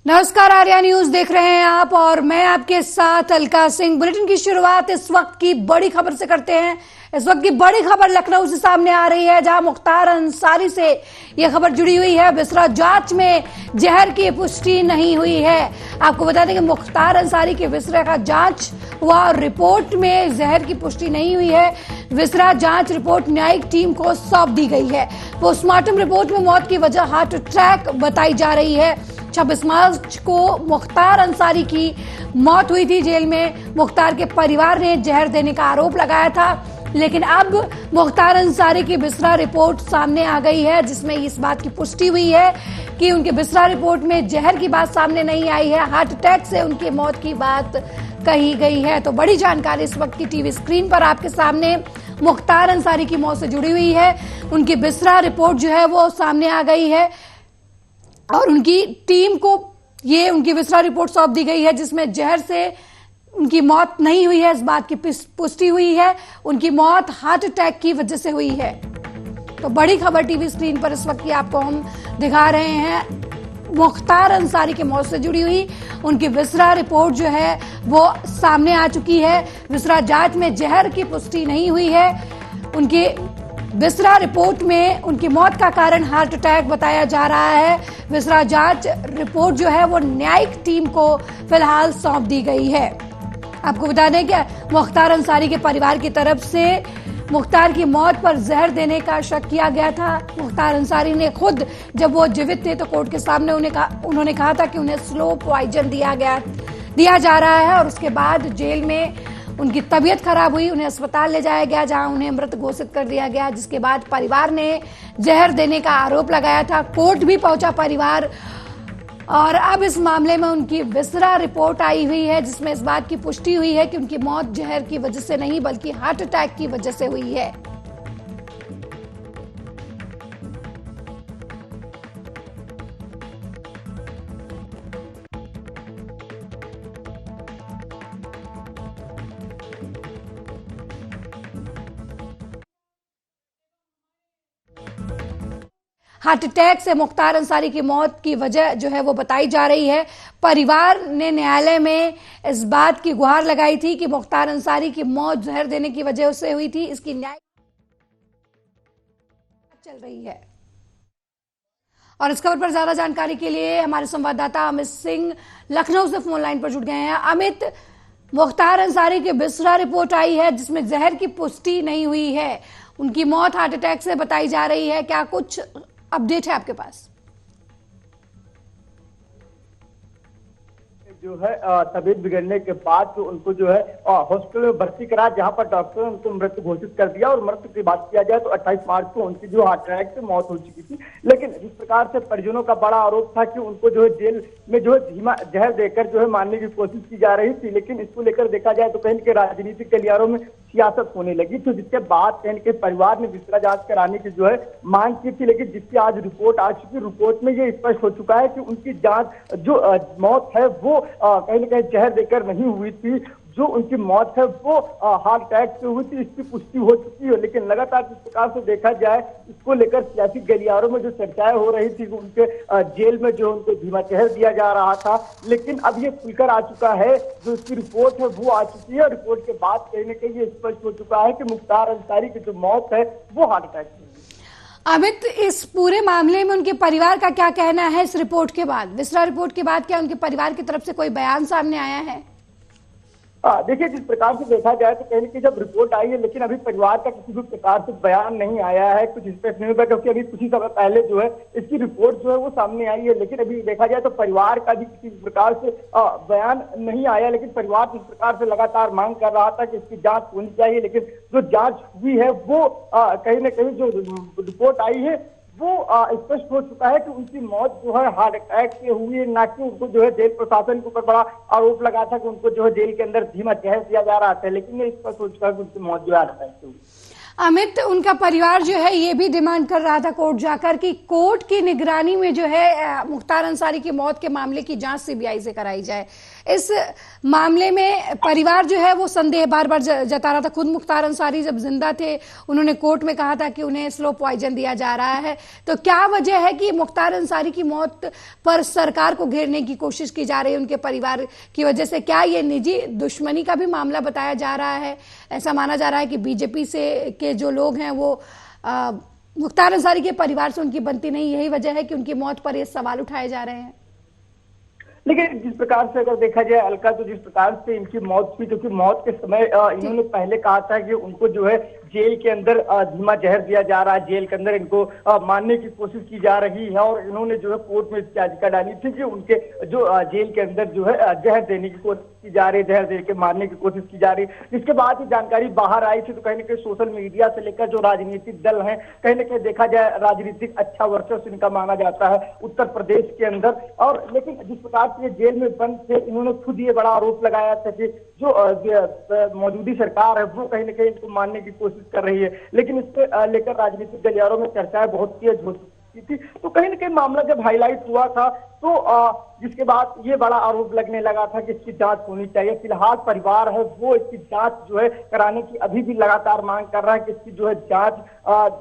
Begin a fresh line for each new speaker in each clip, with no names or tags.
नमस्कार, आर्या न्यूज देख रहे हैं आप और मैं आपके साथ अलका सिंह। बुलेटिन की शुरुआत इस वक्त की बड़ी खबर से करते हैं। इस वक्त की बड़ी खबर लखनऊ से सामने आ रही है, जहां मुख्तार अंसारी से यह खबर जुड़ी हुई है। बिसरा जांच में जहर की पुष्टि नहीं हुई है। आपको बता दें कि मुख्तार अंसारी के विसरा का जांच हुआ और रिपोर्ट में जहर की पुष्टि नहीं हुई है। विसरा जांच रिपोर्ट न्यायिक टीम को सौंप दी गई है। पोस्टमार्टम रिपोर्ट में मौत की वजह हार्ट अटैक बताई जा रही है। 26 मार्च को मुख्तार अंसारी की मौत हुई थी। जेल में मुख्तार के परिवार ने जहर देने का आरोप लगाया था, लेकिन अब मुख्तार अंसारी की बिसरा रिपोर्ट सामने आ गई है, जिसमें इस बात की पुष्टि हुई है कि उनके बिसरा रिपोर्ट में जहर की बात सामने नहीं आई है। हार्ट अटैक से उनकी मौत की बात कही गई है। तो बड़ी जानकारी इस वक्त की टीवी स्क्रीन पर आपके सामने मुख्तार अंसारी की मौत से जुड़ी हुई है। उनकी बिसरा रिपोर्ट जो है वो सामने आ गई है और उनकी टीम को ये उनकी विसरा रिपोर्ट सौंप दी गई है, जिसमें जहर से उनकी मौत नहीं हुई है, इस बात की पुष्टि हुई है। उनकी मौत हार्ट अटैक की वजह से हुई है। तो बड़ी खबर टीवी स्क्रीन पर इस वक्त की आपको हम दिखा रहे हैं। मुख्तार अंसारी की मौत से जुड़ी हुई उनकी विसरा रिपोर्ट जो है वो सामने आ चुकी है। विसरा जांच में जहर की पुष्टि नहीं हुई है। उनकी विसरा रिपोर्ट में उनकी मौत का कारण हार्ट अटैक बताया जा रहा है। विसरा जांच रिपोर्ट जो है वो न्यायिक टीम को फिलहाल सौंप दी गई है। आपको बता दें कि मुख्तार अंसारी के परिवार की तरफ से मुख्तार की मौत पर जहर देने का शक किया गया था। मुख्तार अंसारी ने खुद, जब वो जीवित थे तो कोर्ट के सामने उन्होंने कहा था कि उन्हें स्लो पॉइजन दिया जा रहा है और उसके बाद जेल में उनकी तबीयत खराब हुई, उन्हें अस्पताल ले जाया गया, जहां उन्हें मृत घोषित कर दिया गया, जिसके बाद परिवार ने जहर देने का आरोप लगाया था। कोर्ट भी पहुंचा परिवार और अब इस मामले में उनकी विसरा रिपोर्ट आई हुई है, जिसमें इस बात की पुष्टि हुई है कि उनकी मौत जहर की वजह से नहीं बल्कि हार्ट अटैक की वजह से हुई है। हार्ट अटैक से मुख्तार अंसारी की मौत की वजह जो है वो बताई जा रही है। परिवार ने न्यायालय में इस बात की गुहार लगाई थी कि मुख्तार अंसारी की मौत जहर देने की वजह से हुई थी। इसकी न्याय चल रही है और इस खबर पर ज्यादा जानकारी के लिए हमारे संवाददाता अमित सिंह लखनऊ से फोन लाइन पर जुड़ गए हैं। अमित, मुख्तार अंसारी की बिसरा रिपोर्ट आई है जिसमें जहर की पुष्टि नहीं हुई है। उनकी मौत हार्ट अटैक से बताई जा रही है। क्या कुछ अपडेट है आपके पास?
जो है तबीयत बिगड़ने के बाद जो उनको जो है हॉस्पिटल में भर्ती करा, जहां पर डॉक्टर ने उनको मृत घोषित कर दिया। और मृत्यु की बात किया जाए तो 28 मार्च को उनकी जो हार्ट अटैक से मौत हो चुकी थी। लेकिन जिस प्रकार से परिजनों का बड़ा आरोप था कि उनको जो है जेल में जो है धीमा जहर देकर जो है मारने की कोशिश की जा रही थी, लेकिन इसको लेकर देखा जाए तो कहीं के राजनीतिक गलियारों में सियासत होने लगी, तो जिसके बाद कहीं के परिवार ने विसरा जांच कराने की जो है मांग की थी। लेकिन जिसकी आज रिपोर्ट आ चुकी, रिपोर्ट में ये स्पष्ट हो चुका है कि उनकी जांच जो मौत है वो कहीं न कहीं जहर देकर नहीं हुई थी। जो उनकी मौत है वो हार्ट अटैक से हुई थी, इसकी पुष्टि हो चुकी है। लेकिन लगातार जिस प्रकार से देखा जाए, इसको लेकर सियासी गलियारों में जो चर्चाएं हो रही थी, उनके जेल में जो उनको धीमा जहर दिया जा रहा था, लेकिन अब ये खुलकर आ चुका है। जो इसकी रिपोर्ट है वो आ चुकी है। रिपोर्ट के बाद कहीं न कहीं ये स्पष्ट हो चुका है कि मुख्तार अंसारी की जो मौत है वो हार्ट अटैक से।
अमित, इस पूरे मामले में उनके परिवार का क्या कहना है? इस रिपोर्ट के बाद, विसरा रिपोर्ट के बाद, क्या उनके परिवार की तरफ से कोई बयान सामने आया है?
देखिए, जिस प्रकार से देखा जाए तो कहीं जब रिपोर्ट आई है, लेकिन अभी परिवार का किसी भी प्रकार से बयान नहीं आया है, कुछ स्पष्ट नहीं हुआ, क्योंकि अभी कुछ ही समय पहले जो है इसकी रिपोर्ट जो है वो सामने आई है। लेकिन अभी देखा जाए तो परिवार का भी किसी प्रकार से बयान नहीं आया। लेकिन परिवार जिस प्रकार से लगातार मांग कर रहा था कि इसकी जांच होनी चाहिए, लेकिन जो जांच हुई है वो कहीं ना कहीं जो रिपोर्ट आई है वो स्पष्ट हो चुका है कि उनकी मौत जो है हार्ट अटैक से हुई है, ना कि उनको जो है जेल प्रशासन के ऊपर बड़ा आरोप लगा था कि उनको जो है जेल के अंदर धीमा जहर दिया जा रहा था। लेकिन ये स्पष्ट हो चुका है कि उनकी मौत जो है हार्ट अटैक से हुई।
अमित, उनका परिवार जो है ये भी डिमांड कर रहा था कोर्ट जाकर कि कोर्ट की निगरानी में जो है मुख्तार अंसारी की मौत के मामले की जांच सीबीआई से कराई जाए। इस मामले में परिवार जो है वो संदेह बार बार जता रहा था। खुद मुख्तार अंसारी जब जिंदा थे उन्होंने कोर्ट में कहा था कि उन्हें स्लो पॉइजन दिया जा रहा है। तो क्या वजह है कि मुख्तार अंसारी की मौत पर सरकार को घेरने की कोशिश की जा रही है उनके परिवार की वजह से? क्या ये निजी दुश्मनी का भी मामला बताया जा रहा है? ऐसा माना जा रहा है कि बीजेपी से के जो लोग हैं वो मुख्तार अंसारी के परिवार से उनकी बनती नहीं, यही वजह है कि उनकी मौत पर ये सवाल उठाए जा रहे हैं।
लेकिन जिस प्रकार से अगर देखा जाए अलका, तो जिस प्रकार से इनकी मौत हुई, क्योंकि मौत के समय इन्होंने पहले कहा था कि उनको जो है जेल के अंदर धीमा जहर दिया जा रहा है, जेल के अंदर इनको मारने की कोशिश की जा रही है, और इन्होंने जो है कोर्ट में इसकी याचिका डाली थी कि उनके जो जेल के अंदर जो है जहर देने की कोशिश की जा रही, जहर दे के मारने की कोशिश की जा रही। इसके बाद ही जानकारी बाहर आई थी, तो कहीं ना कहीं सोशल मीडिया से लेकर जो राजनीतिक दल हैं, कहीं ना कहीं देखा जाए राजनीतिक अच्छा वर्चस्व इनका माना जाता है उत्तर प्रदेश के अंदर। और लेकिन जिस प्रकार से जेल में बंद थे, इन्होंने खुद ये बड़ा आरोप लगाया था कि जो मौजूदा सरकार है वो कहीं ना कहीं इनको मारने की कोशिश कर रही है। लेकिन इसको लेकर राजनीतिक गलियारों में चर्चाएं बहुत तेज हो चुकी थी। तो कहीं ना कहीं मामला जब हाईलाइट हुआ था तो जिसके बाद ये बड़ा आरोप लगने लगा था कि इसकी जांच होनी चाहिए। फिलहाल परिवार है वो इसकी जांच जो है कराने की अभी भी लगातार मांग कर रहा है कि इसकी जो है जांच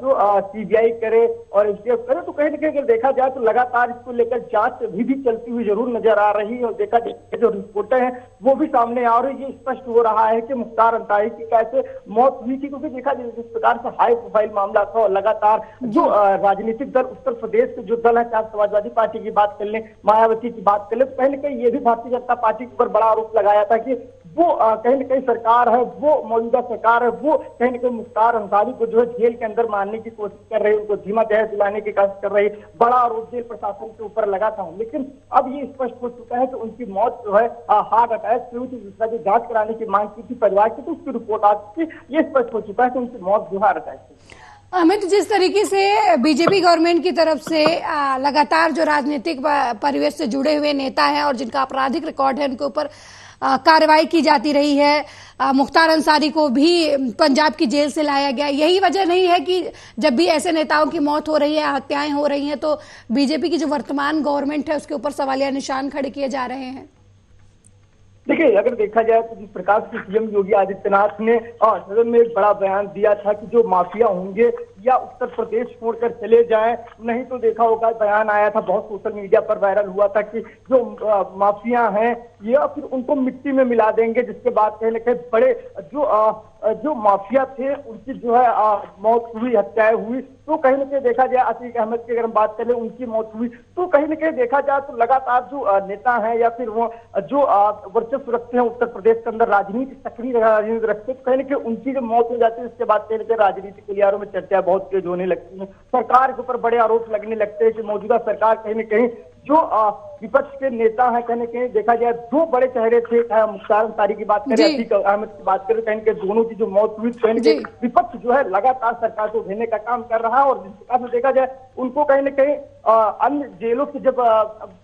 जो सीबीआई करे और एसटीएफ करे। तो कहीं ना कहीं अगर देखा जाए तो लगातार इसको लेकर जांच अभी भी चलती हुई जरूर नजर आ रही है, और देखा जाए जो रिपोर्टें हैं वो भी सामने आ रही है। ये स्पष्ट हो रहा है कि मुख्तार अंसारी की कैसे मौत हुई थी, क्योंकि देखा जाए जिस प्रकार से हाई प्रोफाइल मामला था, और लगातार जो राजनीतिक दल उत्तर प्रदेश के जो दल है, चाहे समाजवादी पार्टी की बात कर लें, मायावती की बात कर ले, तो कहीं ना कहीं ये भी भारतीय जनता पार्टी के ऊपर बड़ा आरोप लगाया था कि वो कहीं ना कहीं सरकार है, वो मौजूदा सरकार है, वो कहीं ना कहीं मुख्तार अंसारी को जो है जेल के अंदर मारने की कोशिश कर रही है, उनको धीमा जहर दिलाने की कोशिश कर रही है। बड़ा आरोप जेल प्रशासन के ऊपर लगा था। लेकिन अब ये स्पष्ट हो चुका है कि उनकी मौत जो है हार्ट अटैक से हुई थी, जिसका जो जांच कराने की मांग की थी परिवार की, तो उसकी रिपोर्ट आ चुकी है। ये स्पष्ट हो चुका है कि उनकी मौत जो हार्ट अटैक से।
अमित, जिस तरीके से बीजेपी गवर्नमेंट की तरफ से लगातार जो राजनीतिक परिवेश से जुड़े हुए नेता हैं और जिनका आपराधिक रिकॉर्ड है उनके ऊपर कार्रवाई की जाती रही है, मुख्तार अंसारी को भी पंजाब की जेल से लाया गया, यही वजह नहीं है कि जब भी ऐसे नेताओं की मौत हो रही है, हत्याएं हो रही हैं, तो बीजेपी की जो वर्तमान गवर्नमेंट है उसके ऊपर सवालिया निशान खड़े किए जा रहे हैं?
देखिए, अगर देखा जाए तो जिस प्रकार से सीएम योगी आदित्यनाथ ने सदन में एक बड़ा बयान दिया था कि जो माफिया होंगे या उत्तर प्रदेश छोड़कर चले जाएं, नहीं तो देखा होगा बयान आया था, बहुत सोशल मीडिया पर वायरल हुआ था कि जो माफिया हैं या फिर उनको मिट्टी में मिला देंगे, जिसके बाद कहीं ना कहीं बड़े जो माफिया थे उनकी जो है मौत हुई, हत्याएं हुई। तो कहीं ना कहीं देखा जाए अतीक अहमद की अगर हम बात करें, उनकी मौत हुई। तो कहीं ना कहीं देखा जाए तो लगातार जो नेता हैं या फिर वो जो वर्चस्व रखते हैं उत्तर प्रदेश के अंदर, राजनीति सक्रिय राजनीति रखते हैं, तो कहीं ना कहीं उनकी जो मौत हो जाती है उसके बाद कहीं ना कहीं राजनीतिक गलियारों में चर्चा बहुत तेज होने लगती है। सरकार के ऊपर बड़े आरोप लगने लगते हैं कि मौजूदा सरकार कहीं ना कहीं जो विपक्ष के नेता हैं, कहीं ना कहीं देखा जाए दो बड़े चेहरे थे, चाहे मुख्तार अंसारी की बात करें, अतीक अहमद की बात करें, कहीं ना कहीं दोनों की जो मौत हुई, कहीं ना कहीं विपक्ष जो है लगातार सरकार को घेरने का काम कर रहा है। और जिस प्रकार से देखा जाए उनको कहीं ना कहीं अन्य जेलों से जब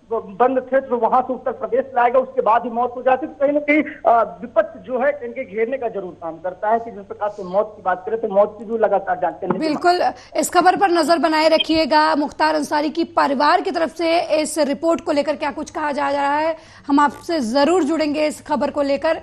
बंद थे तो वहां से उत्तर प्रदेश लाएगा, उसके बाद ही मौत हो जाती, तो कहीं ना कहीं विपक्ष जो है इनके घेरने का जरूर काम करता है। कि जिस प्रकार से मौत की बात करें तो मौत की जो लगातार जांच करने,
बिल्कुल इस खबर पर नजर बनाए रखिएगा। मुख्तार अंसारी की परिवार की तरफ से इस रिपोर्ट को लेकर क्या कुछ कहा जा रहा है, हम आपसे जरूर जुड़ेंगे इस खबर को लेकर।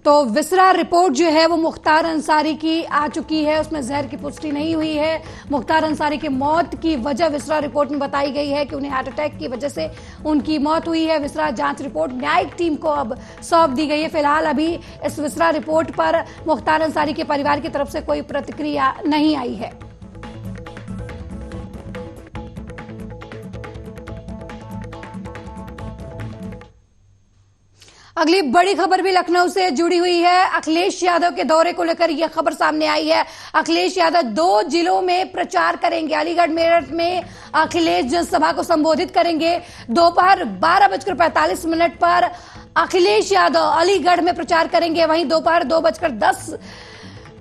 तो विसरा रिपोर्ट जो है वो मुख्तार अंसारी की आ चुकी है, उसमें जहर की पुष्टि नहीं हुई है। मुख्तार अंसारी की मौत की वजह विसरा रिपोर्ट में बताई गई है कि उन्हें हार्ट अटैक की वजह से उनकी मौत हुई है। विसरा जांच रिपोर्ट न्यायिक टीम को अब सौंप दी गई है। फिलहाल अभी इस विसरा रिपोर्ट पर मुख्तार अंसारी के परिवार की तरफ से कोई प्रतिक्रिया नहीं आई है। अगली बड़ी खबर भी लखनऊ से जुड़ी हुई है। अखिलेश यादव के दौरे को लेकर यह खबर सामने आई है। अखिलेश यादव 2 जिलों में प्रचार करेंगे। अलीगढ़ मेरठ में अखिलेश जनसभा को संबोधित करेंगे। दोपहर 12:45 पर अखिलेश यादव अलीगढ़ में प्रचार करेंगे। वहीं दोपहर 2:10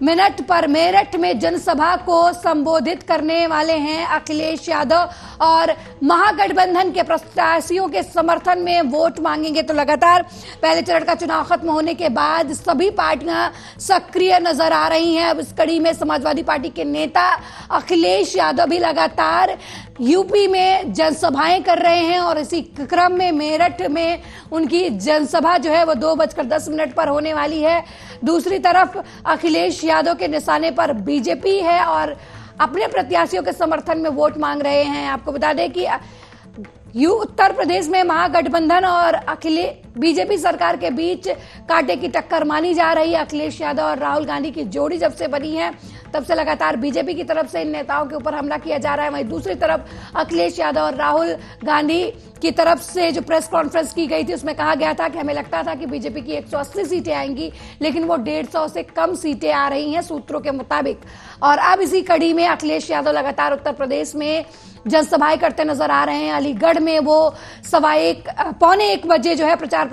मिनट पर मेरठ में जनसभा को संबोधित करने वाले हैं अखिलेश यादव और महागठबंधन के प्रत्याशियों के समर्थन में वोट मांगेंगे। तो लगातार पहले चरण का चुनाव खत्म होने के बाद सभी पार्टियां सक्रिय नजर आ रही हैं। अब इस कड़ी में समाजवादी पार्टी के नेता अखिलेश यादव भी लगातार यूपी में जनसभाएं कर रहे हैं और इसी क्रम में मेरठ में उनकी जनसभा जो है वो 2:10 पर होने वाली है। दूसरी तरफ अखिलेश यादव के निशाने पर बीजेपी है और अपने प्रत्याशियों के समर्थन में वोट मांग रहे हैं। आपको बता दें कि उत्तर प्रदेश में महागठबंधन और बीजेपी सरकार के बीच कांटे की टक्कर मानी जा रही है। अखिलेश यादव और राहुल गांधी की जोड़ी जब से बनी है तब से लगातार बीजेपी की तरफ से इन नेताओं के ऊपर हमला किया जा रहा है। वहीं दूसरी तरफ अखिलेश यादव और राहुल गांधी की तरफ से जो प्रेस कॉन्फ्रेंस की गई थी उसमें कहा गया था कि हमें लगता था कि बीजेपी की 180 सीटें आएंगी, लेकिन वो 150 से कम सीटें आ रही हैं सूत्रों के मुताबिक। और अब इसी कड़ी में अखिलेश यादव लगातार उत्तर प्रदेश में जनसभाएं करते नजर आ रहे हैं। अलीगढ़ में वो 1:15 बजे जो है प्रचार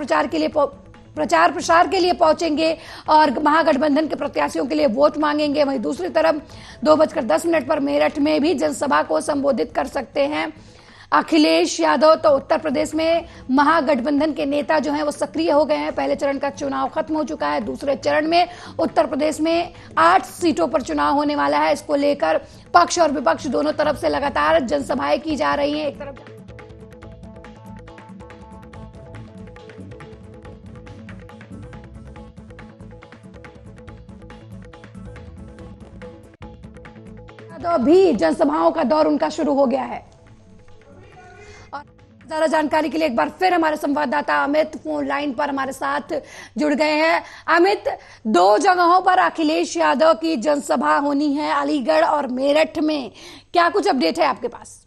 प्रसार के लिए पहुंचेंगे और महागठबंधन के प्रत्याशियों के लिए वोट मांगेंगे। वहीं दूसरी तरफ 2:10 पर मेरठ में भी जनसभा को संबोधित कर सकते हैं अखिलेश यादव। तो उत्तर प्रदेश में महागठबंधन के नेता जो हैं वो सक्रिय हो गए हैं। पहले चरण का चुनाव खत्म हो चुका है। दूसरे चरण में उत्तर प्रदेश में 8 सीटों पर चुनाव होने वाला है। इसको लेकर पक्ष और विपक्ष दोनों तरफ से लगातार जनसभाएं की जा रही हैं। एक तरफ तो भी जनसभाओं का दौर उनका शुरू हो गया है। और ज्यादा जानकारी के लिए एक बार फिर हमारे संवाददाता अमित फोन लाइन पर हमारे साथ जुड़ गए हैं। अमित, 2 जगहों पर अखिलेश यादव की जनसभा होनी है, अलीगढ़ और मेरठ में, क्या कुछ अपडेट है आपके पास?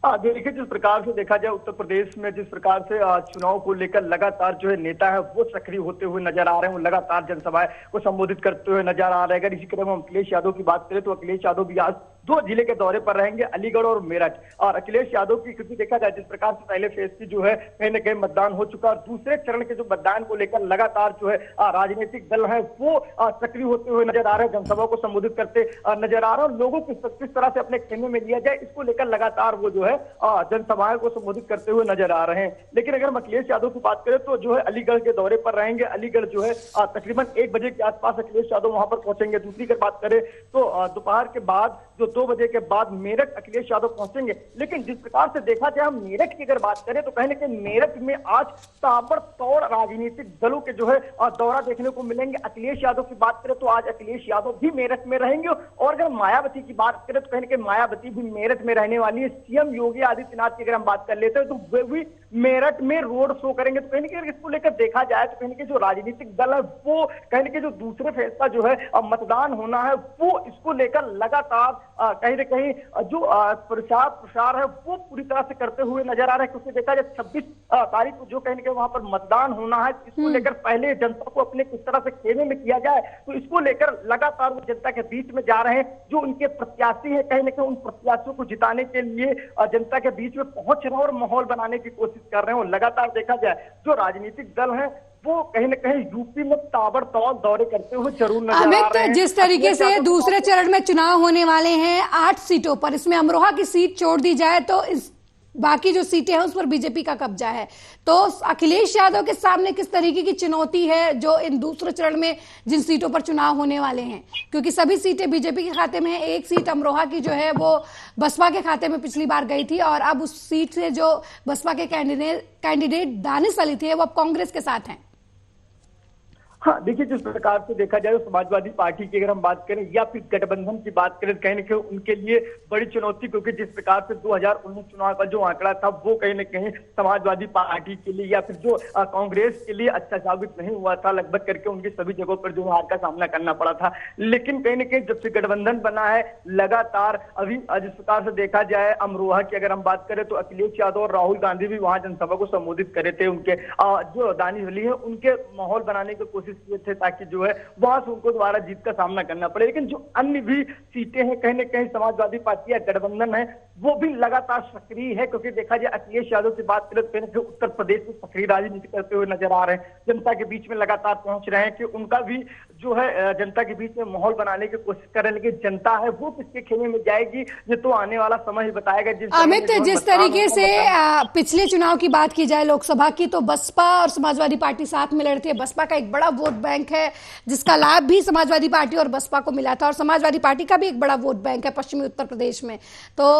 देखिए, जिस प्रकार से देखा जाए उत्तर प्रदेश में जिस प्रकार से चुनाव को लेकर लगातार जो है नेता है वो सक्रिय होते हुए नजर आ रहे हैं, वो लगातार जनसभाएं को संबोधित करते हुए नजर आ रहे हैं। अगर इसी क्रम में अखिलेश यादव की बात करें तो अखिलेश यादव भी आज 2 जिले के दौरे पर रहेंगे, अलीगढ़ और मेरठ। और अखिलेश यादव की क्योंकि देखा जाए जिस प्रकार से पहले फेज की जो है कहीं न कहीं मतदान हो चुका और दूसरे चरण के जो मतदान को लेकर लगातार जो है राजनीतिक दल है वो सक्रिय होते हुए नजर आ रहे हैं, जनसभा को संबोधित करते नजर आ रहे हैं। और लोगों को किस तरह से अपने खेमे में लिया जाए इसको लेकर लगातार वो जो है जनसभाओं को संबोधित करते हुए नजर आ रहे हैं। लेकिन अगर हम अखिलेश यादव की बात करें तो जो है अलीगढ़ के दौरे पर रहेंगे। अलीगढ़ जो है तकरीबन 1 बजे के आसपास अखिलेश यादव वहां पर पहुंचेंगे। दूसरी अगर बात करें तो दोपहर के बाद जो 2 बजे के बाद मेरठ अखिलेश यादव पहुंचेंगे। लेकिन जिस प्रकार से देखा जाए हम मेरठ की अगर बात करें तो कहीं न कहीं मेरठ में आज ताबड़तोड़ राजनीतिक दलों के जो है दौरा देखने को मिलेंगे। अखिलेश यादव की बात करें तो आज अखिलेश यादव भी मेरठ में रहेंगे। और अगर मायावती की बात करें तो कहीं न कहीं मायावती भी मेरठ में रहने वाली है। सीएम योगी आदित्यनाथ की अगर हम बात कर लेते हैं तो वे भी मेरठ में रोड शो करेंगे। तो कहीं न कहीं इसको लेकर देखा जाए तो कहीं न कहीं जो राजनीतिक दल है वो कहीं न कहीं जो दूसरे फेज का जो है मतदान होना है वो इसको लेकर लगातार कहीं न कहीं जो प्रचार है वो पूरी तरह से करते हुए नजर आ रहे हैं। क्योंकि देखा जाए 26 तारीख को जो कहीं न कहीं वहां पर मतदान होना है, इसको लेकर पहले जनता को अपने किस तरह से खेमे में किया जाए तो इसको लेकर लगातार वो जनता के बीच में जा रहे हैं। जो उनके प्रत्याशी है कहीं न कहीं उन प्रत्याशियों को जिताने के लिए जनता के बीच में पहुंच रहे हैं और माहौल बनाने की कोशिश कर रहे हैं। और लगातार देखा जाए जो राजनीतिक दल है वो कहीं न कहीं यूपी में ताबड़तोड़ दौरे करते हुए जरूर नजर आ रहे हैं।
जिस तरीके से दूसरे चरण में चुनाव होने वाले हैं 8 सीटों पर, इसमें अमरोहा की सीट छोड़ दी जाए तो इस बाकी जो सीटें हैं उस पर बीजेपी का कब्जा है। तो अखिलेश यादव के सामने किस तरीके की चुनौती है जो इन दूसरे चरण में जिन सीटों पर चुनाव होने वाले हैं, क्योंकि सभी सीटें बीजेपी के खाते में है। एक सीट अमरोहा की जो है वो बसपा के खाते में पिछली बार गई थी और अब उस सीट से जो बसपा के कैंडिडेट दानिश अली थे वो अब कांग्रेस के साथ हैं।
हाँ, देखिए, जिस प्रकार से देखा जाए समाजवादी पार्टी की अगर हम बात करें या फिर गठबंधन की बात करें कहीं न कहीं उनके लिए बड़ी चुनौती, क्योंकि जिस प्रकार से 2019 चुनाव का जो आंकड़ा था वो कहीं न कहीं समाजवादी पार्टी के लिए या फिर जो कांग्रेस के लिए अच्छा साबित नहीं हुआ था। लगभग करके उनकी सभी जगहों पर जो हार का सामना करना पड़ा था। लेकिन कहीं न कहीं जब से गठबंधन बना है लगातार अभी जिस प्रकार से देखा जाए अमरोहा की अगर हम बात करें तो अखिलेश यादव और राहुल गांधी भी वहां जनसभा को संबोधित करे थे। उनके जो दानिश अली है उनके माहौल बनाने की कोशिश किए थे ताकि जो है वहां से उनको दोबारा जीत का सामना करना पड़े। लेकिन जो अन्य भी सीटें हैं कहीं न कहीं समाजवादी पार्टी या गठबंधन है वो भी लगातार सक्रिय है, क्योंकि देखा जाए अखिलेश यादव की बात करें तो कहीं ना कहीं उत्तर प्रदेश में सक्रिय राजनीति करते हुए नजर आ रहे हैं, जनता के बीच में लगातार पहुंच रहे हैं कि उनका भी जो है जनता के बीच में माहौल बनाने की कोशिश कर रहे हैं। लेकिन जनता है वो किसके खेमे में जाएगी, ये तो आने वाला समय ही बताएगा।
अमित, जिस तरीके से पिछले चुनाव की बात की जाए लोकसभा की, तो बसपा और समाजवादी पार्टी साथ में लड़ते हैं। बसपा का एक बड़ा वोट बैंक है जिसका लाभ भी समाजवादी पार्टी और बसपा को मिला था, और समाजवादी पार्टी का भी एक बड़ा वोट बैंक है पश्चिमी उत्तर प्रदेश में। तो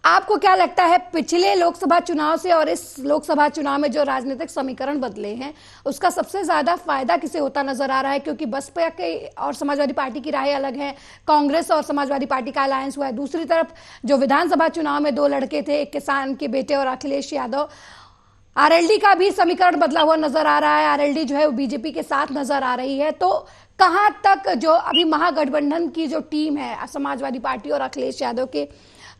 आपको क्या लगता है पिछले लोकसभा चुनाव से और इस लोकसभा चुनाव में जो राजनीतिक समीकरण बदले हैं उसका सबसे ज्यादा फायदा किसे होता नजर आ रहा है? क्योंकि बसपा के और समाजवादी पार्टी की राहें अलग हैं, कांग्रेस और समाजवादी पार्टी का अलायंस हुआ है। दूसरी तरफ जो विधानसभा चुनाव में दो लड़के थे, एक किसान के बेटे और अखिलेश यादव, आरएलडी का भी समीकरण बदला हुआ नजर आ रहा है। आरएलडी जो है वो बीजेपी के साथ नजर आ रही है। तो कहां तक जो अभी महागठबंधन की जो टीम है समाजवादी पार्टी और अखिलेश यादव के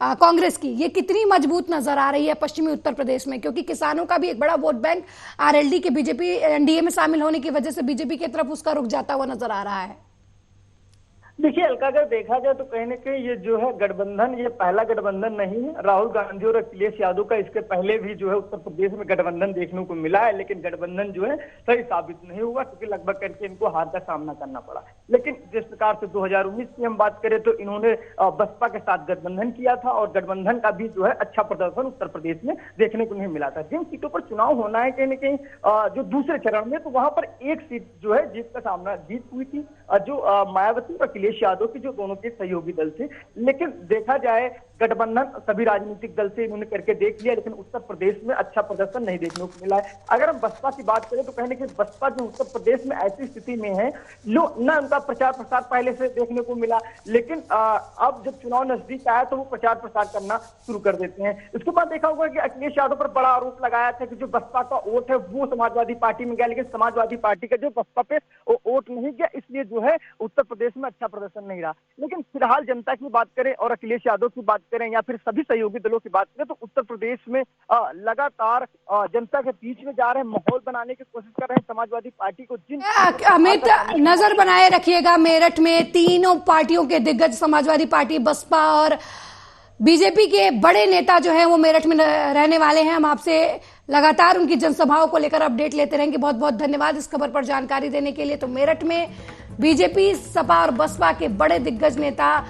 कांग्रेस की, ये कितनी मजबूत नजर आ रही है पश्चिमी उत्तर प्रदेश में? क्योंकि किसानों का भी एक बड़ा वोट बैंक आरएलडी के बीजेपी एनडीए में शामिल होने की वजह से बीजेपी की तरफ उसका रुख जाता हुआ नजर आ रहा है।
देखिए अलका, अगर देखा जाए तो कहीं ना कहीं ये जो है गठबंधन, ये पहला गठबंधन नहीं है। राहुल गांधी और अखिलेश यादव का इसके पहले भी जो है उत्तर प्रदेश में गठबंधन देखने को मिला है, लेकिन गठबंधन जो है सही साबित नहीं हुआ, क्योंकि लगभग करके इनको हार का सामना करना पड़ा। लेकिन जिस प्रकार से 2019 की हम बात करें तो इन्होंने बसपा के साथ गठबंधन किया था, और गठबंधन का भी जो है अच्छा प्रदर्शन उत्तर प्रदेश में देखने को नहीं मिला था। जिन सीटों पर चुनाव होना है कहीं ना कहीं जो दूसरे चरण में, तो वहां पर एक सीट जो है जीत हुई थी, जो मायावती और अखिलेश यादव की, जो दोनों के सहयोगी दल थे। लेकिन देखा जाए गठबंधन सभी राजनीतिक दल से इन्होंने करके देख लिया, लेकिन उत्तर प्रदेश में अच्छा प्रदर्शन नहीं देखने को मिला है। अगर हम बसपा की बात करें तो कहने की बसपा जो उत्तर प्रदेश में ऐसी स्थिति में है, न उनका प्रचार प्रसार पहले से देखने को मिला, लेकिन अब जब चुनाव नजदीक आया तो वो प्रचार प्रसार करना शुरू कर देते हैं। इसके बाद देखा होगा कि अखिलेश यादव पर बड़ा आरोप लगाया था कि जो बसपा का वोट है वो समाजवादी पार्टी में गया, लेकिन समाजवादी पार्टी का जो बसपा पे वोट नहीं गया, इसलिए जो है उत्तर प्रदेश में अच्छा प्रदर्शन नहीं रहा। लेकिन फिलहाल जनता की बात करें और अखिलेश यादव की बात करें या फिर सभी सहयोगी दलों की बात करें, तो उत्तर प्रदेश में लगातार जनता के बीच में जा रहे हैं, माहौल बनाने की कोशिश कर रहे हैं समाजवादी पार्टी को। जिन
अमित, नजर बनाए रखिएगा, मेरठ में तीनों पार्टियों के दिग्गज समाजवादी पार्टी, बसपा और बीजेपी के बड़े नेता जो है वो मेरठ में रहने वाले हैं। हम आपसे लगातार उनकी जनसभाओं को लेकर अपडेट लेते रहेंगे। बहुत बहुत धन्यवाद इस खबर पर जानकारी देने के लिए। तो मेरठ में बीजेपी, सपा और बसपा के बड़े दिग्गज नेता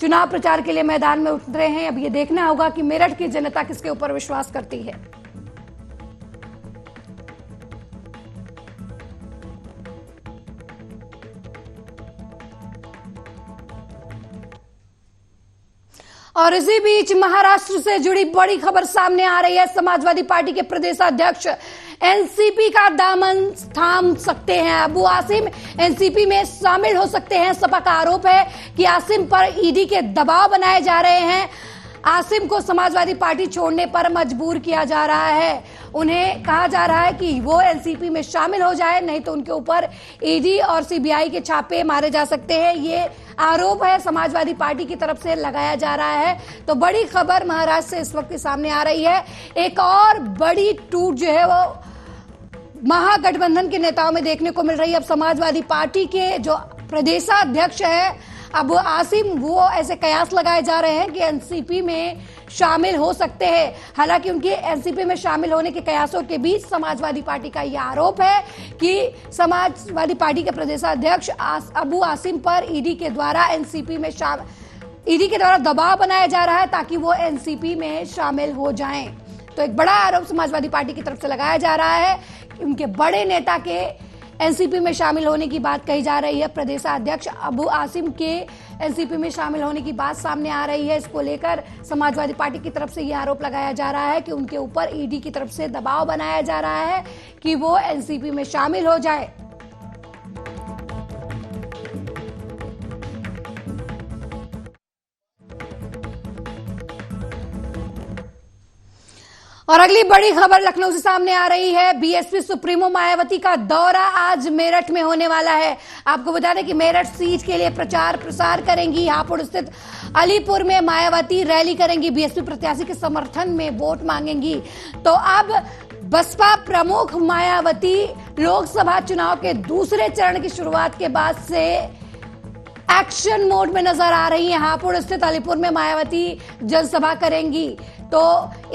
चुनाव प्रचार के लिए मैदान में उतरे हैं। अब ये देखना होगा कि मेरठ की जनता किसके ऊपर विश्वास करती है। और इसी बीच महाराष्ट्र से जुड़ी बड़ी खबर सामने आ रही है। समाजवादी पार्टी के प्रदेशाध्यक्ष एनसीपी का दामन थाम सकते हैं। अबू आसिम एनसीपी में शामिल हो सकते हैं। सपा का आरोप है कि आसिम पर ईडी के दबाव बनाए जा रहे हैं। आसिम को समाजवादी पार्टी छोड़ने पर मजबूर किया जा रहा है। उन्हें कहा जा रहा है कि वो एनसीपी में शामिल हो जाए, नहीं तो उनके ऊपर ईडी और सीबीआई के छापे मारे जा सकते हैं। ये आरोप है समाजवादी पार्टी की तरफ से लगाया जा रहा है। तो बड़ी खबर महाराष्ट्र से इस वक्त सामने आ रही है। एक और बड़ी टूट जो है वो महागठबंधन के नेताओं में देखने को मिल रही है। अब समाजवादी पार्टी के जो प्रदेशाध्यक्ष है अबू आसिम, वो ऐसे कयास लगाए जा रहे हैं कि एनसीपी में शामिल हो सकते हैं। हालांकि उनके एनसीपी में शामिल होने के कयासों के बीच समाजवादी पार्टी का यह आरोप है कि समाजवादी पार्टी के प्रदेशाध्यक्ष अबू आसिम पर ईडी के द्वारा ईडी के द्वारा दबाव बनाया जा रहा है ताकि वो एनसीपी में शामिल हो जाएं। तो एक बड़ा आरोप समाजवादी पार्टी की तरफ से लगाया जा रहा है कि उनके बड़े नेता के एनसीपी में शामिल होने की बात कही जा रही है। प्रदेशाध्यक्ष अबू आसिम के एनसीपी में शामिल होने की बात सामने आ रही है। इसको लेकर समाजवादी पार्टी की तरफ से यह आरोप लगाया जा रहा है कि उनके ऊपर ईडी की तरफ से दबाव बनाया जा रहा है कि वो एनसीपी में शामिल हो जाए। और अगली बड़ी खबर लखनऊ से सामने आ रही है। बीएसपी सुप्रीमो मायावती का दौरा आज मेरठ में होने वाला है। आपको बता दें कि मेरठ सीट के लिए प्रचार प्रसार करेंगी। हापुड़ स्थित अलीपुर में मायावती रैली करेंगी। बीएसपी प्रत्याशी के समर्थन में वोट मांगेंगी। तो अब बसपा प्रमुख मायावती लोकसभा चुनाव के दूसरे चरण की शुरुआत के बाद से एक्शन मोड में नजर आ रही हैं। हापुड़ स्थित अलीपुर में मायावती जनसभा करेंगी। तो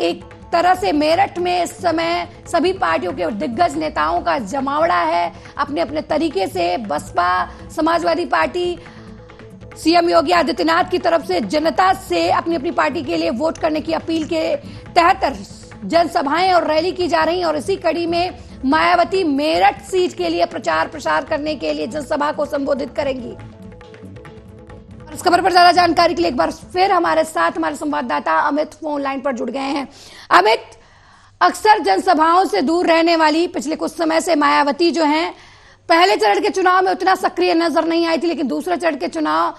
एक तरह से मेरठ में इस समय सभी पार्टियों के दिग्गज नेताओं का जमावड़ा है। अपने अपने तरीके से बसपा, समाजवादी पार्टी, सीएम योगी आदित्यनाथ की तरफ से जनता से अपनी अपनी पार्टी के लिए वोट करने की अपील के तहत जनसभाएं और रैली की जा रही हैं। और इसी कड़ी में मायावती मेरठ सीट के लिए प्रचार प्रसार करने के लिए जनसभा को संबोधित करेंगी। इस खबर पर ज्यादा जानकारी के लिए एक बार फिर हमारे साथ हमारे संवाददाता अमित फोन लाइन पर जुड़ गए हैं। अमित, अक्सर जनसभाओं से दूर रहने वाली पिछले कुछ समय से मायावती जो हैं, पहले चरण के चुनाव में उतना सक्रिय नजर नहीं आई थी, लेकिन दूसरे चरण के चुनाव,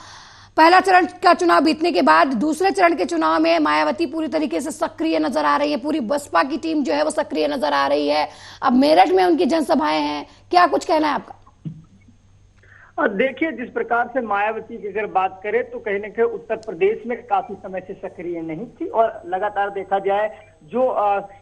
पहला चरण का चुनाव बीतने के बाद दूसरे चरण के चुनाव में मायावती पूरी तरीके से सक्रिय नजर आ रही है। पूरी बसपा की टीम जो है वो सक्रिय नजर आ रही है। अब मेरठ में उनकी जनसभाएं हैं, क्या कुछ कहना है आपका?
देखिए, जिस प्रकार से मायावती की अगर बात करें तो कहीं ना कहीं उत्तर प्रदेश में काफी समय से सक्रिय नहीं थी और लगातार देखा जाए जो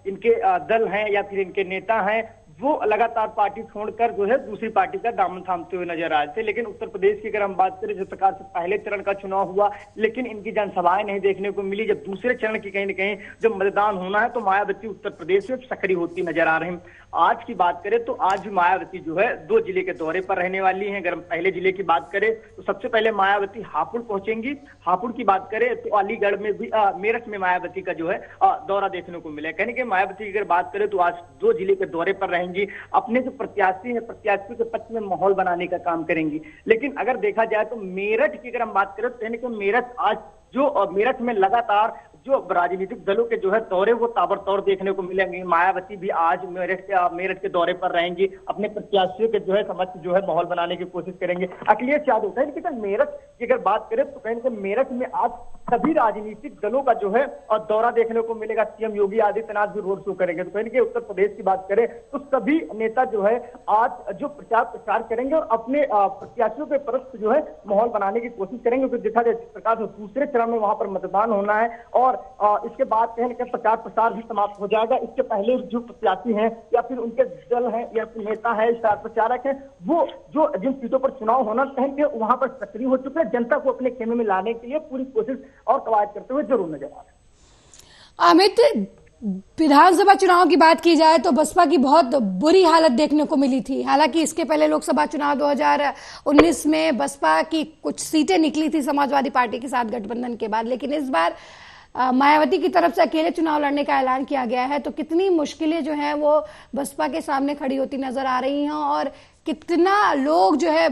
इनके दल हैं या फिर इनके नेता हैं वो लगातार पार्टी छोड़कर जो है दूसरी पार्टी का दामन थामते हुए नजर आ रहे थे। लेकिन उत्तर प्रदेश की अगर हम बात करें, जिस प्रकार से पहले चरण का चुनाव हुआ लेकिन इनकी जनसभाएं नहीं देखने को मिली, जब दूसरे चरण की कहीं ना कहीं जब मतदान होना है तो मायावती उत्तर प्रदेश में सक्रिय होती नजर आ रही हैं। आज की बात करें तो आज भी मायावती जो है 2 जिले के दौरे पर रहने वाली हैं। अगर हम पहले जिले की बात करें तो सबसे पहले मायावती हापुड़ पहुंचेंगी। हापुड़ की बात करें तो अलीगढ़ में भी मेरठ में मायावती का जो है दौरा देखने को मिला। कहने के मायावती की अगर बात करें तो आज 2 जिले के दौरे पर रहेंगी। अपने जो प्रत्याशी हैं, प्रत्याशियों के पक्ष में माहौल बनाने का काम करेंगी। लेकिन अगर देखा जाए तो मेरठ की अगर हम बात करें तो कहने के मेरठ आज जो मेरठ में लगातार जो राजनीतिक दलों के जो है दौरे वो ताबड़तोड़ देखने को मिलेंगे। मायावती भी आज मेरठ के दौरे पर रहेंगी, अपने प्रत्याशियों के जो है समक्ष जो है माहौल बनाने की कोशिश करेंगे। अखिलेश यादव है, लेकिन मेरठ की अगर बात करें तो कहीं मेरठ में आज सभी राजनीतिक दलों का जो है और दौरा देखने को मिलेगा। सीएम योगी आदित्यनाथ भी रोड शो करेंगे। तो कहीं उत्तर प्रदेश की बात करें तो सभी नेता जो है आज जो प्रचार प्रसार करेंगे और अपने प्रत्याशियों के तरफ जो है माहौल बनाने की कोशिश करेंगे। तो देखा जाए जिस प्रकार से दूसरे चरण में वहां पर मतदान होना है और इसके बाद कहीं के प्रचार प्रसार भी समाप्त हो जाएगा। इसके पहले जो प्रत्याशी हैं या फिर उनके दल हैं या फिर नेता है, स्टार प्रचारक हैं, वो जो जिन सीटों पर चुनाव होना कहेंगे वहां पर सक्रिय हो चुके हैं। जनता को अपने खेमे में लाने के लिए पूरी कोशिश और कवायद करते हुए जरूर नजर आ रहे हैं।
अमित, विधानसभा चुनाव की बात की जाए तो बसपा की बहुत बुरी हालत देखने को मिली थी। हालांकि इसके पहले लोकसभा चुनाव 2019 में बसपा की कुछ सीटें निकली थी समाजवादी पार्टी के साथ गठबंधन के बाद, लेकिन इस बार मायावती की तरफ से अकेले चुनाव लड़ने का ऐलान किया गया है। तो कितनी मुश्किलें जो हैं वो बसपा के सामने खड़ी होती नजर आ रही हैं और कितना लोग जो है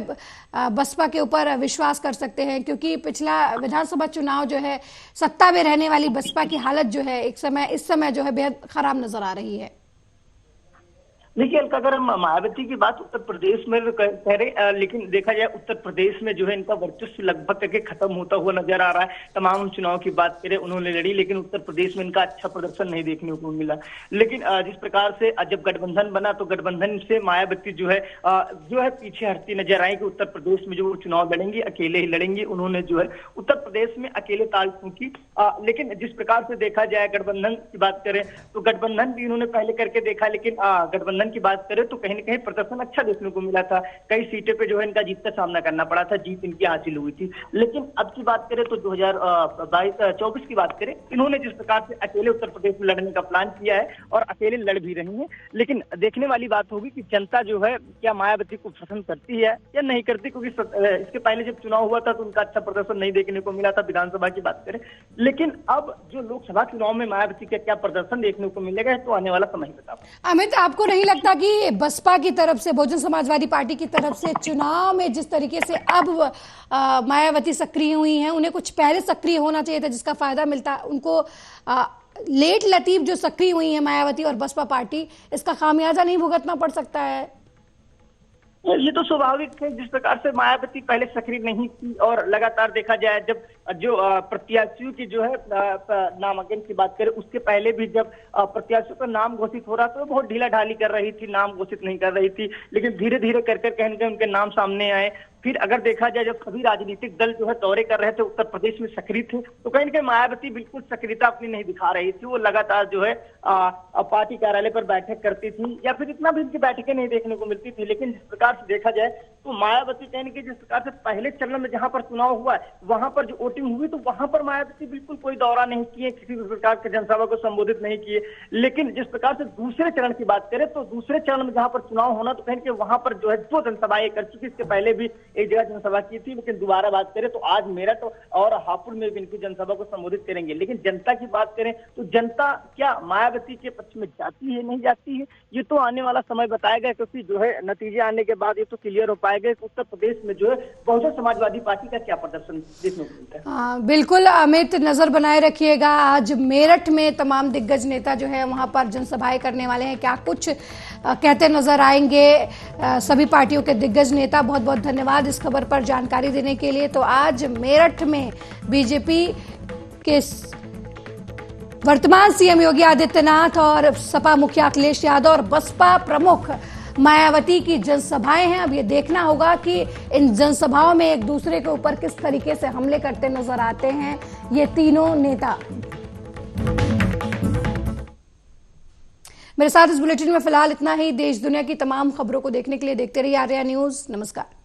बसपा के ऊपर विश्वास कर सकते हैं, क्योंकि पिछला विधानसभा चुनाव जो है सत्ता में रहने वाली बसपा की हालत जो है इस समय जो है बेहद खराब नजर आ रही है।
देखिए, अगर हम मायावती की बात उत्तर प्रदेश में कह रहे, लेकिन देखा जाए उत्तर प्रदेश में जो है इनका वर्चस्व लगभग करके खत्म होता हुआ नजर आ रहा है। तमाम चुनाव की बात करें उन्होंने लड़ी, लेकिन उत्तर प्रदेश में इनका अच्छा प्रदर्शन नहीं देखने को मिला। लेकिन जिस प्रकार से जब गठबंधन बना तो गठबंधन से मायावती जो है पीछे हटती नजर आई कि उत्तर प्रदेश में जो वो चुनाव लड़ेंगी अकेले ही लड़ेंगी। उन्होंने जो है उत्तर प्रदेश में अकेले ताल ठोकी। लेकिन जिस प्रकार से देखा जाए गठबंधन की बात करें तो गठबंधन भी इन्होंने पहले करके देखा, लेकिन गठबंधन की बात करें तो कहीं ना कहीं प्रदर्शन अच्छा देखने को मिला था। कई सीटें पे जो है इनका जीत का सामना करना पड़ा था, जीत इनकी हासिल हुई थी। लेकिन अब की बात करें तो 2024 की बात करें, इन्होंने जिस प्रकार से अकेले उत्तर प्रदेश में लड़ने का प्लान किया है और अकेले लड़ भी रही हैं। लेकिन देखने वाली बात होगी कि जनता जो है क्या मायावती को पसंद करती है या नहीं करती, क्योंकि इसके पहले जब चुनाव हुआ था तो उनका अच्छा प्रदर्शन नहीं देखने को मिला था विधानसभा की बात करें। लेकिन अब जो लोकसभा चुनाव में मायावती का क्या प्रदर्शन देखने को मिलेगा तो आने वाला समय बता।
अमित, आपको नहीं लगता कि बसपा की तरफ से, बहुजन समाजवादी पार्टी की तरफ से चुनाव में जिस तरीके से अब मायावती सक्रिय हुई हैं, उन्हें कुछ पहले सक्रिय होना चाहिए था जिसका फायदा मिलता उनको? लेट लतीफ जो सक्रिय हुई है मायावती और बसपा पार्टी, इसका खामियाजा नहीं भुगतना पड़ सकता है?
ये तो स्वाभाविक है। जिस प्रकार से मायावती पहले सक्रिय नहीं थी और लगातार देखा जाए जब जो प्रत्याशियों की जो है नामांकन की बात करें उसके पहले भी जब प्रत्याशियों का नाम घोषित हो रहा था तो बहुत ढीला ढाली कर रही थी, नाम घोषित नहीं कर रही थी। लेकिन धीरे धीरे कर कहीं उनके नाम सामने आए फिर अगर देखा जाए जब सभी राजनीतिक दल जो है दौरे कर रहे थे उत्तर प्रदेश में सक्रिय थे, तो कहीं ना कहीं मायावती बिल्कुल सक्रियता अपनी नहीं दिखा रही थी। वो लगातार जो है पार्टी कार्यालय पर बैठक करती थी, या फिर इतना भी उनकी बैठकें नहीं देखने को मिलती थी। लेकिन जिस प्रकार से देखा जाए तो मायावती कहने की जिस प्रकार से पहले चरण में जहां पर चुनाव हुआ है वहां पर जो वोटिंग हुई, तो वहां पर मायावती बिल्कुल कोई दौरा नहीं किए, किसी भी प्रकार के जनसभा को संबोधित नहीं किए। लेकिन जिस प्रकार से दूसरे चरण की बात करें तो दूसरे चरण में जहां पर चुनाव होना, तो कहीं वहां पर जो है 2 जनसभाएं कर चुकी। इसके पहले भी एक जगह जनसभा की थी, लेकिन दोबारा बात करें तो आज मेरठ और हापुड़ में भी इनकी जनसभा को संबोधित करेंगे। लेकिन जनता की बात करें तो जनता क्या मायावती के पक्ष में जाती है, नहीं जाती है, ये तो आने वाला समय बताएगा, क्योंकि जो है नतीजे आने के बाद ये तो क्लियर हो पाएगा कि उत्तर प्रदेश में जो है बहुजन समाजवादी पार्टी का क्या प्रदर्शन देखने को मिलता है।
बिल्कुल अमित, नजर बनाए रखिएगा। आज मेरठ में तमाम दिग्गज नेता जो है वहां पर जनसभाएं करने वाले हैं, क्या कुछ कहते नजर आएंगे सभी पार्टियों के दिग्गज नेता। बहुत बहुत धन्यवाद इस खबर पर जानकारी देने के लिए। तो आज मेरठ में बीजेपी के वर्तमान सीएम योगी आदित्यनाथ और सपा मुखिया अखिलेश यादव और बसपा प्रमुख मायावती की जनसभाएं हैं। अब ये देखना होगा कि इन जनसभाओं में एक दूसरे के ऊपर किस तरीके से हमले करते नजर आते हैं ये तीनों नेता। मेरे साथ इस बुलेटिन में फिलहाल इतना ही। देश दुनिया की तमाम खबरों को देखने के लिए देखते रहिए आर्या न्यूज। नमस्कार।